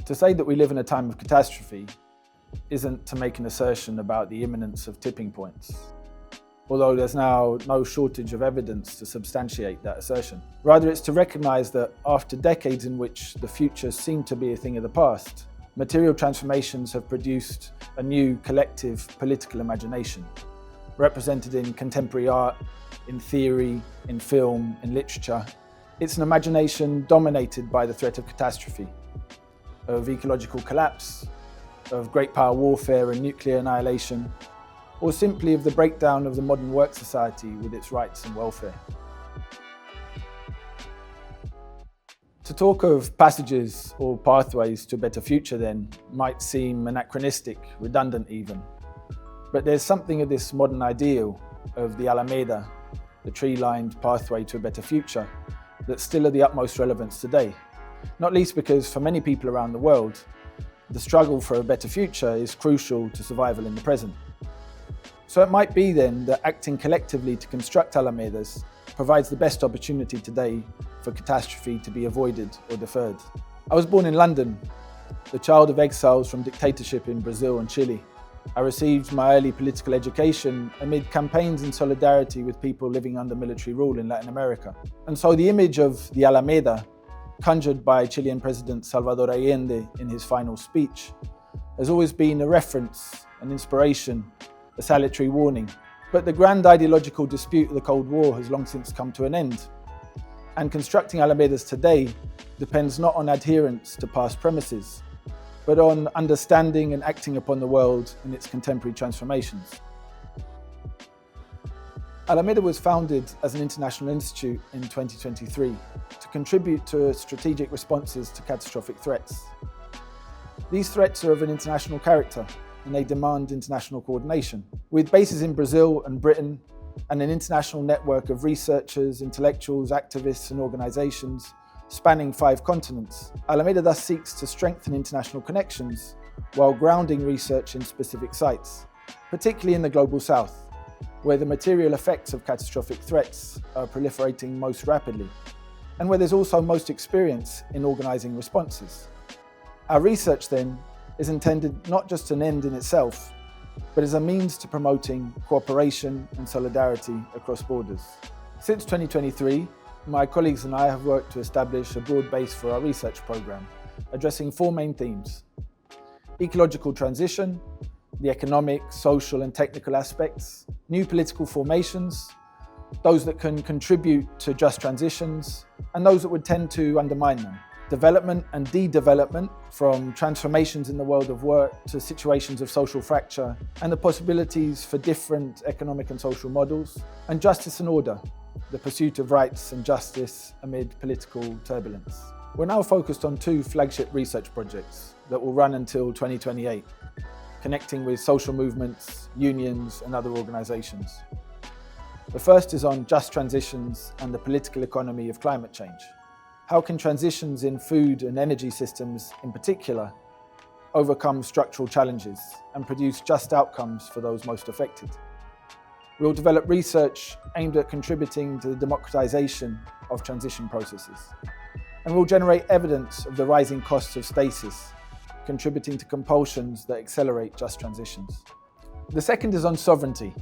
To say that we live in a time of catastrophe isn't to make an assertion about the imminence of tipping points, although there's now no shortage of evidence to substantiate that assertion. Rather, it's to recognise that after decades in which the future seemed to be a thing of the past, material transformations have produced a new collective political imagination, represented in contemporary art, in theory, in film, in literature. It's an imagination dominated by the threat of catastrophe, of ecological collapse, of great power warfare and nuclear annihilation, or simply of the breakdown of the modern work society with its rights and welfare. To talk of passages or pathways to a better future then might seem anachronistic, redundant even. But there's something of this modern ideal of the Alameda, the tree-lined pathway to a better future, that's still of the utmost relevance today. Not least because for many people around the world, the struggle for a better future is crucial to survival in the present. So it might be then that acting collectively to construct Alamedas provides the best opportunity today for catastrophe to be avoided or deferred. I was born in London, the child of exiles from dictatorship in Brazil and Chile. I received my early political education amid campaigns in solidarity with people living under military rule in Latin America. And so the image of the Alameda, conjured by Chilean President Salvador Allende in his final speech, has always been a reference, an inspiration, a salutary warning. But the grand ideological dispute of the Cold War has long since come to an end. And constructing Alamedas today depends not on adherence to past premises, but on understanding and acting upon the world in its contemporary transformations. Alameda was founded as an international institute in 2023 to contribute to strategic responses to catastrophic threats. These threats are of an international character and they demand international coordination. With bases in Brazil and Britain and an international network of researchers, intellectuals, activists and organisations spanning 5 continents, Alameda thus seeks to strengthen international connections while grounding research in specific sites, particularly in the Global South, where the material effects of catastrophic threats are proliferating most rapidly, and where there's also most experience in organising responses. Our research then is intended not just an end in itself, but as a means to promoting cooperation and solidarity across borders. Since 2023, my colleagues and I have worked to establish a broad base for our research programme, addressing 4 main themes: ecological transition, the economic, social and technical aspects, new political formations, those that can contribute to just transitions, and those that would tend to undermine them, development and de-development, from transformations in the world of work to situations of social fracture, and the possibilities for different economic and social models, and justice and order, the pursuit of rights and justice amid political turbulence. We're now focused on 2 flagship research projects that will run until 2028. Connecting with social movements, unions and other organisations. The first is on just transitions and the political economy of climate change. How can transitions in food and energy systems in particular overcome structural challenges and produce just outcomes for those most affected? We'll develop research aimed at contributing to the democratisation of transition processes. And we'll generate evidence of the rising costs of stasis, contributing to compulsions that accelerate just transitions. The second is on sovereignty,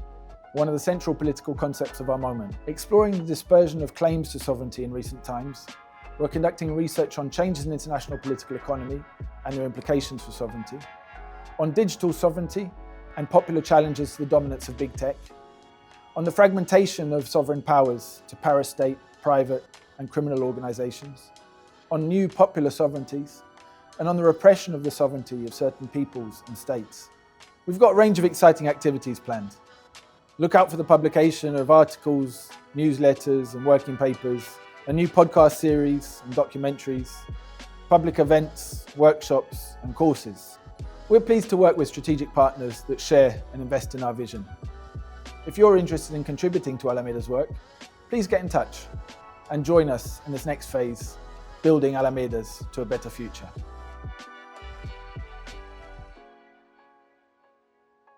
one of the central political concepts of our moment. Exploring the dispersion of claims to sovereignty in recent times, we're conducting research on changes in international political economy and their implications for sovereignty, on digital sovereignty and popular challenges to the dominance of big tech, on the fragmentation of sovereign powers to parastate, private and criminal organisations, on new popular sovereignties, and on the repression of the sovereignty of certain peoples and states. We've got a range of exciting activities planned. Look out for the publication of articles, newsletters and working papers, a new podcast series and documentaries, public events, workshops and courses. We're pleased to work with strategic partners that share and invest in our vision. If you're interested in contributing to Alameda's work, please get in touch and join us in this next phase, building Alamedas to a better future.